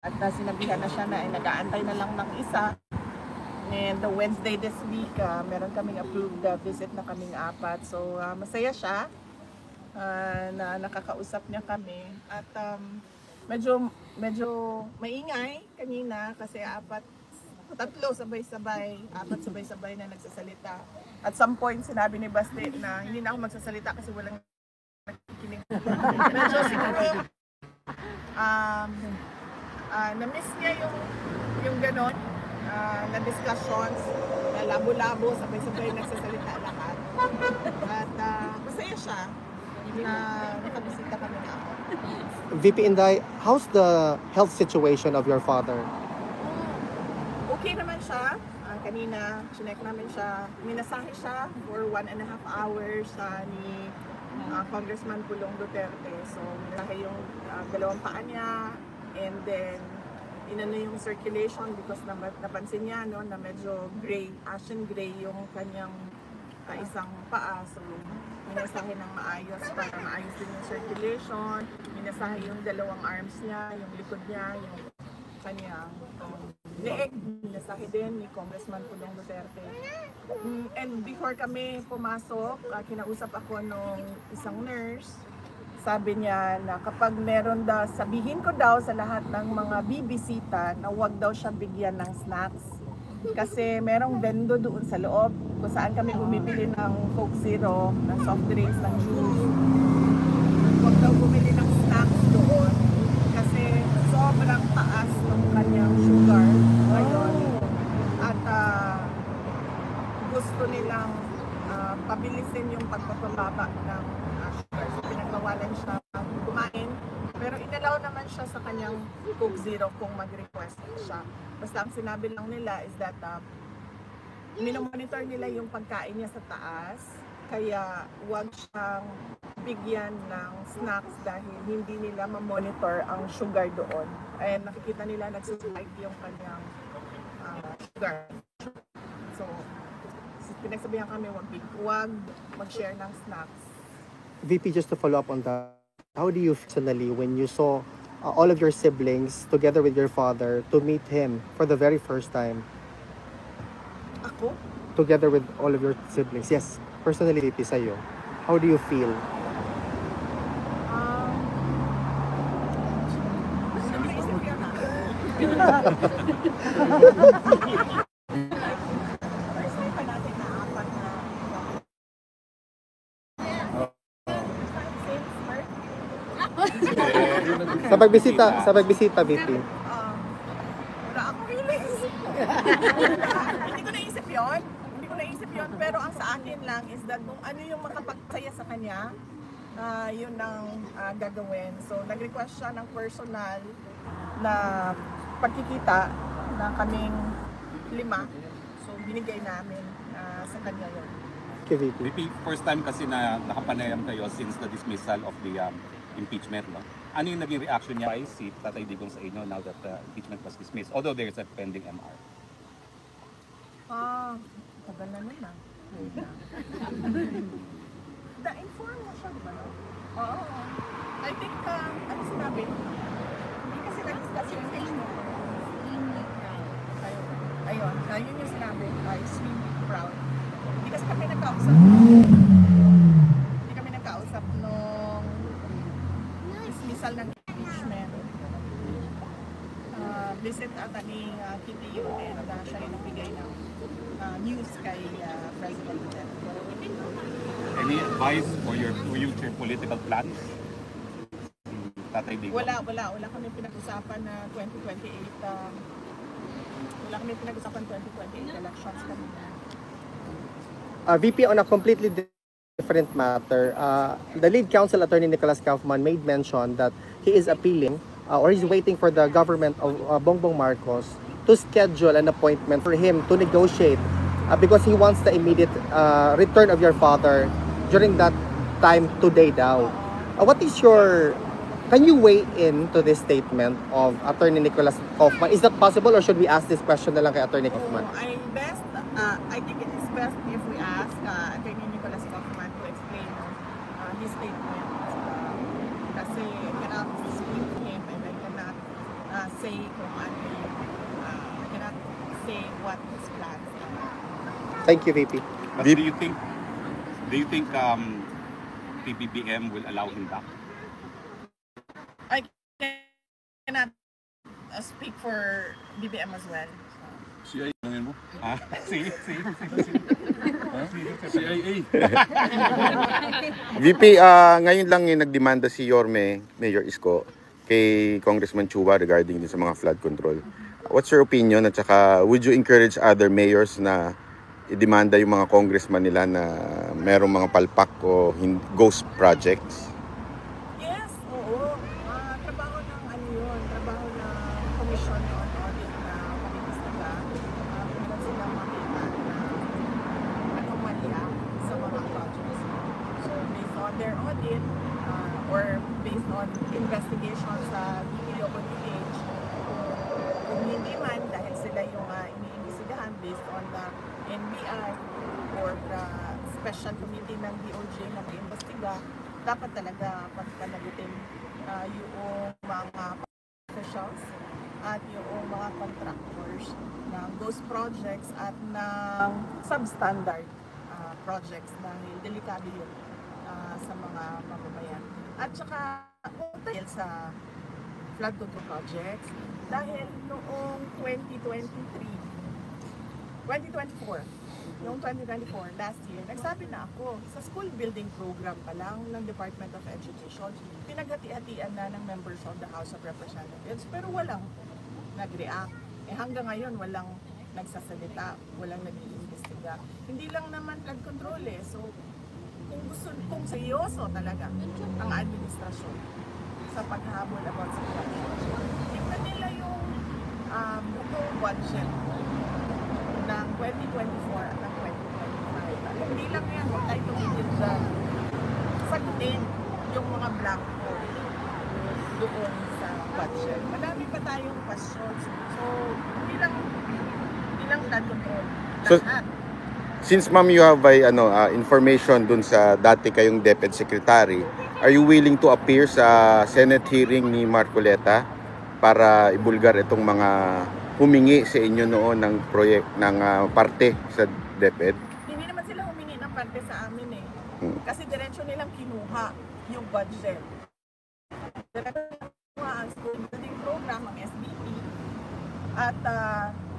At sinabihan na siya na nag-aantay na lang ng isa. And the Wednesday this week, meron kaming approved visit na kaming apat. So masaya siya na nakakausap niya kami. At medyo maingay kanina kasi apat sabay-sabay na nagsasalita. At some point sinabi ni Basti na hindi na ako magsasalita kasi walang nakikinig. Medyo siguro na-miss niya yung ganon na discussions, na labo-labo, sabay-sabay nagsasalita lahat. At masaya siya na nakabisita kami na ako. VP Inday, how's the health situation of your father? Okay naman siya. Kanina, chinek namin siya. Minasahe siya for 1.5 hours ni Congressman Pulong Duterte. So, minasahe yung dalawang paa niya. And then, inano yung circulation because napansin niya na medyo gray, ashen gray yung kanyang isang paa. So, minasahe ng maayos para maayos din yung circulation. Minasahe yung dalawang arms niya, yung likod niya, yung kanyang leeg. Minasahe din ni Congressman Pulong Duterte. And before kami pumasok, kinausap ako nung isang nurse. Sabi niya na kapag meron daw, sabihin ko daw sa lahat ng mga bibisita na huwag daw siya bigyan ng snacks. Kasi merong vendo doon sa loob kung saan kami bumibili ng Coke Zero, ng soft drinks, ng juice. Huwag daw bumili ng snacks doon kasi sobrang taas ng kanyang sugar ngayon. At gusto nilang pabilisin yung pagpapababa ng sugar. So pinagbawalan siya kumain. Pero inalaw naman siya sa kanyang Coke Zero kung mag-request siya. Basta ang sinabi lang nila is that minomonitor nila yung pagkain niya sa taas. Kaya huwag siyang bigyan ng snacks dahil hindi nila ma-monitor ang sugar doon. And nakikita nila nagsuspike yung kanyang sugar. So, pinagsabihan kami huwag mag-share ng snacks. VP, just to follow up on that, how do you personally when you saw all of your siblings together with your father to meet him for the very first time? Ako? Together with all of your siblings. Yes, personally, VP, sa'yo. How do you feel? Sa pagbisita, VP. Wala akong feelings. Hindi ko naisip yun. Pero ang sa akin lang is that kung ano yung makapagsaya sa kanya, yun ang gagawin. So, nag-request siya ng personal na pagkikita na kaming 5. So, binigay namin sa kanya yun. Okay, VP. VP, first time kasi na nakapanayam kayo since the dismissal of the impeachment, no? Ano yung naging reaction niya si Tatay Digong sa inyo now that the impeachment was dismissed? Although there is a pending MR. Tagal na nun ah. Na-inform mo siya, diba? Oo. I think, ano sinabi? Hindi kasi nag-discuss yung impeachment. Ayun, yun yung sinabi. Extremely proud. Hindi kasi kami nagkausap. Hindi kami nagkausap nung dismissal ng impeachment. Visit ata ni Kitty Yone na siya yung nagbigay ng news kay President Duterte. Any advice for your future political plans? Tatay Digong? Wala kami pinag-usapan na 2028. Wala kami pinag-usapan 2028 elections kami. VP, on a completely different matter, the lead counsel attorney Nicholas Kaufman made mention that he is appealing or he's waiting for the government of Bongbong Marcos to schedule an appointment for him to negotiate because he wants the immediate return of your father during that time today daw. What is your, can you weigh in to this statement of Attorney Nicholas Kaufman? Is that possible or should we ask this question na lang kay Attorney Kaufman? I think it is best if we ask Attorney Nicholas Kaufman to explain his statement. Kasi I cannot speak to him and I cannot say kung ano yung, I cannot say what his plans are. Thank you, VP. But do you think PBBM will allow him back? I cannot speak for BBM as well. CIA, tanongin mo? See. CIA. VP, ngayon lang yung nagdemanda si Yorme, Mayor Isko, kay Congressman Chua regarding din sa mga flood control. What's your opinion at saka would you encourage other mayors na idemanda yung mga congressman nila na merong mga palpak o ghost projects? Yes, oo. Trabaho ng ano yun, trabaho ng Commission on Audit na pag-iimbestiga. Kung silang makita na anomalya sa mga projects. So based on their audit or based on investigation sa DPWH, kung hindi man dahil sila yung iniimbestigahan based on the NBI or the special committee ng DOJ na mag-imbestiga, dapat talaga pagpanagutin yung mga officials at yung mga contractors ng ghost projects at ng substandard projects dahil delikado yun sa mga mamamayan. At saka dahil sa flood control projects, dahil noong 2024, last year, nagsabi na ako, sa school building program pa lang ng Department of Education, pinaghati-hatian na ng members of the House of Representatives, pero walang nag-react. Hanggang ngayon, walang nagsasalita, walang nag-iimbestiga. Hindi lang naman flood control So, kung seryoso talaga ang administrasyon sa paghabol about sa flood, tingnan nila yung buong budget ng 2024 at ng 2025. Hindi lang yan, huwag tayo tumigil dyan. Sagutin yung mga blanco doon sa budget. Madami pa tayong questions. So, hindi lang flood control. So, Lahat. since ma'am you have information dun sa dati kayong DepEd Secretary, are you willing to appear sa Senate hearing ni Marcoleta para ibulgar itong mga humingi sa inyo noon ng parte sa DepEd? Hindi naman sila humingi ng parte sa amin Kasi diretso nilang kinuha yung budget. Diretso kinuha ang school building program, ang SBP, at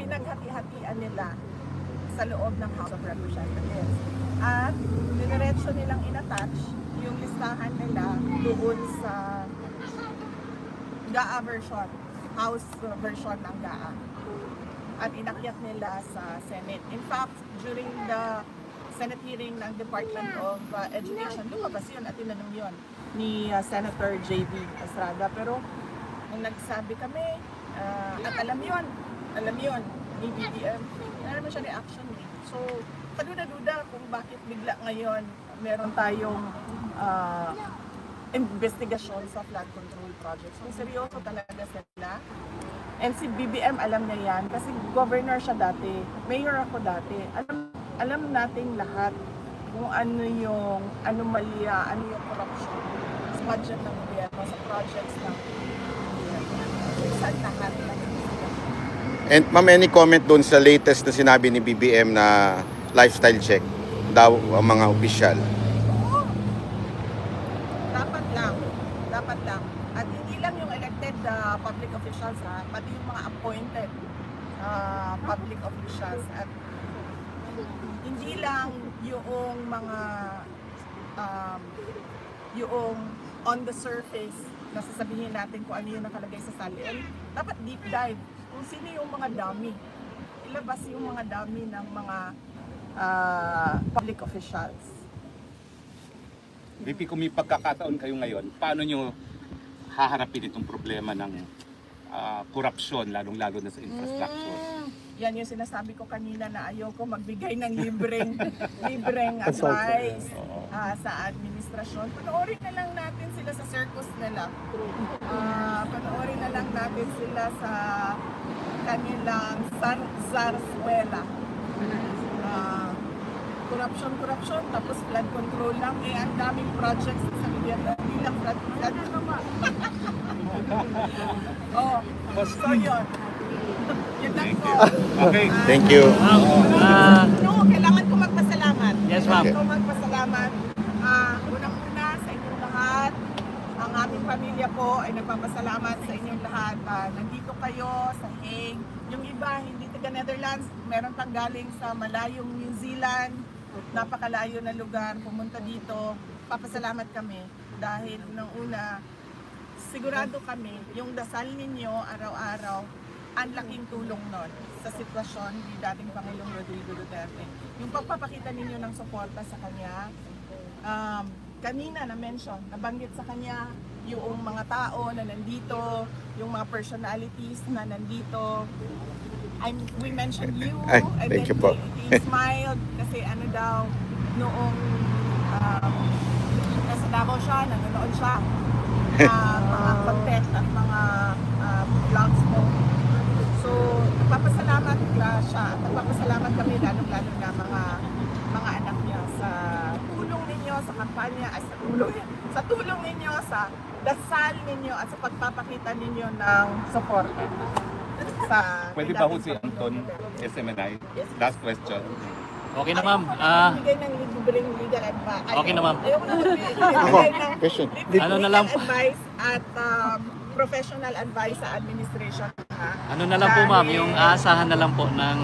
pinaghati-hatian nila sa loob ng House of Representatives. At diretso nilang inattach yung listahan nila doon sa GAA version, House version ng GAA. At inakyat nila sa Senate. In fact, during the Senate hearing ng Department of Education, lumabas yun at tinanong yun ni Senator J.B. Estrada. Pero nung nagsabi kami, at alam yun ni BBM, wala naman siya reaction So, paduda-duda kung bakit bigla ngayon meron tayong investigasyon sa flood control projects. Kung seryoso talaga sila. And si BBM alam niya yan kasi governor siya dati, mayor ako dati. Alam nating lahat kung ano yung anomalya, ano yung corruption sa budget ng gobyerno, sa projects ng gobyerno. Sa lahat ng And ma'am, any comment doon sa latest na sinabi ni BBM na lifestyle check daw ang mga opisyal? Dapat lang. At hindi lang yung elected public officials pati yung mga appointed public officials. At hindi lang yung mga yung on the surface na sasabihin natin kung ano yung nakalagay sa salin. Dapat deep dive kung sino yung mga dummy. Ilabas yung mga dummy ng mga public officials. VP, kung may pagkakataon kayo ngayon, paano nyo haharapin itong problema ng korupsyon, lalong-lalo na sa infrastructure? Yan yung sinasabi ko kanina na ayoko magbigay ng libreng advice sa administrasyon. Panoorin na lang natin sila sa circus nila. Panoorin na lang natin sila sa kanilang zarzuela. corruption, tapos flood control lang. Eh, ang daming projects sa gobyerno. Hindi lang flood naman. Oh, so yun. Yun lang po. Okay. Thank you. No, kailangan ko magpasalamat. Yes, ma'am. Kailangan ko magpasalamat. Unang-una sa inyong lahat. Ang aming pamilya po ay nagpapasalamat sa inyong lahat. Nandito kayo sa Hague. Yung iba, hindi taga Netherlands. Meron pang galing sa malayong New Zealand. Napakalayo na lugar. Pumunta dito. Papasalamat kami. Dahil nung una, sigurado kami, yung dasal ninyo araw-araw, ang laking tulong nun sa sitwasyon ni dating Pangulong Rodrigo Duterte. Yung pagpapakita ninyo ng suporta sa kanya, kanina na-mention, nabanggit sa kanya yung mga tao na nandito, yung mga personalities na nandito. We mentioned you, Ay, and thank then you po. he smiled kasi ano daw, noong nasa Davao siya, nanonood siya, mga content at mga vlogs mo. So, nagpapasalamat siya at nagpapasalamat kami lalong-lalo na mga anak niya sa tulong ninyo sa kampanya, sa tulong ninyo, sa dasal ninyo at sa pagpapakita ninyo ng support. Pwede ba ho si Anton SMNI? Last question. Okay na, ma'am. Bigay ng libreng legal advice. Okay na, ma'am. Ayoko na magbigay ng question. Ano na lang po? advice at professional advice sa administration. Ha? Ano na lang po, ma'am, yung aasahan na lang po ng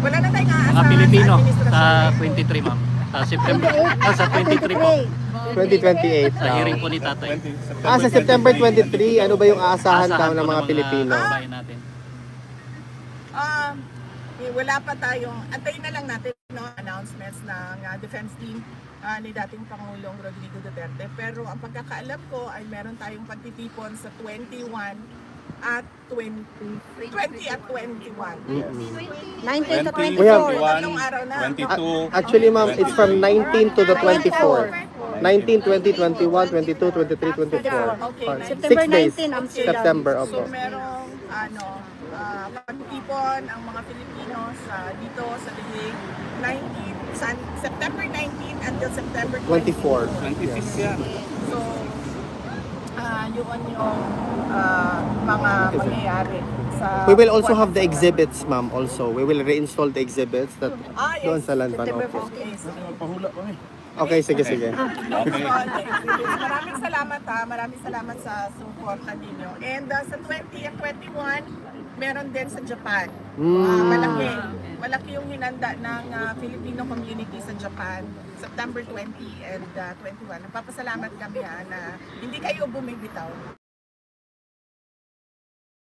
Wala na tayong aasahan mga Pilipino sa sa administrasyon. 23, ma'am. Sa September, sa 23 po. 2028 Sa daw. hearing po ni tatay. Sa September 23, ano ba yung aasahan daw ng mga Pilipino? kababayan natin. Wala pa tayong, antayin na lang natin no, announcements ng defense team ni dating Pangulong Rodrigo Duterte. Pero ang pagkakaalam ko ay meron tayong pagtitipon sa 21 at 20 at 21. 19 to 20, 24. Tatlong araw na. 22. Actually, ma'am, it's from 19 to the 24. 19, 20, 21, 22, 23, 24. Okay, September 6 days. 19, Amsterdam. September, So opo. merong pagtipon ang mga Pilipino dito sa The Hague, September 19 until September 24. 26 yan. So, yun yung mga pangyayari sa... We will also have the exhibits, ma'am, also. We will reinstall the exhibits that Yes, doon sa Lanban. September Opo. 15. Okay, sige, sige. Okay. Maraming salamat Maraming salamat sa suporta ninyo. And sa 20 at 21, meron din sa Japan. Malaki yung hinanda ng Filipino community sa Japan. September 20 and 21. Nagpapasalamat kami na hindi kayo bumibitaw.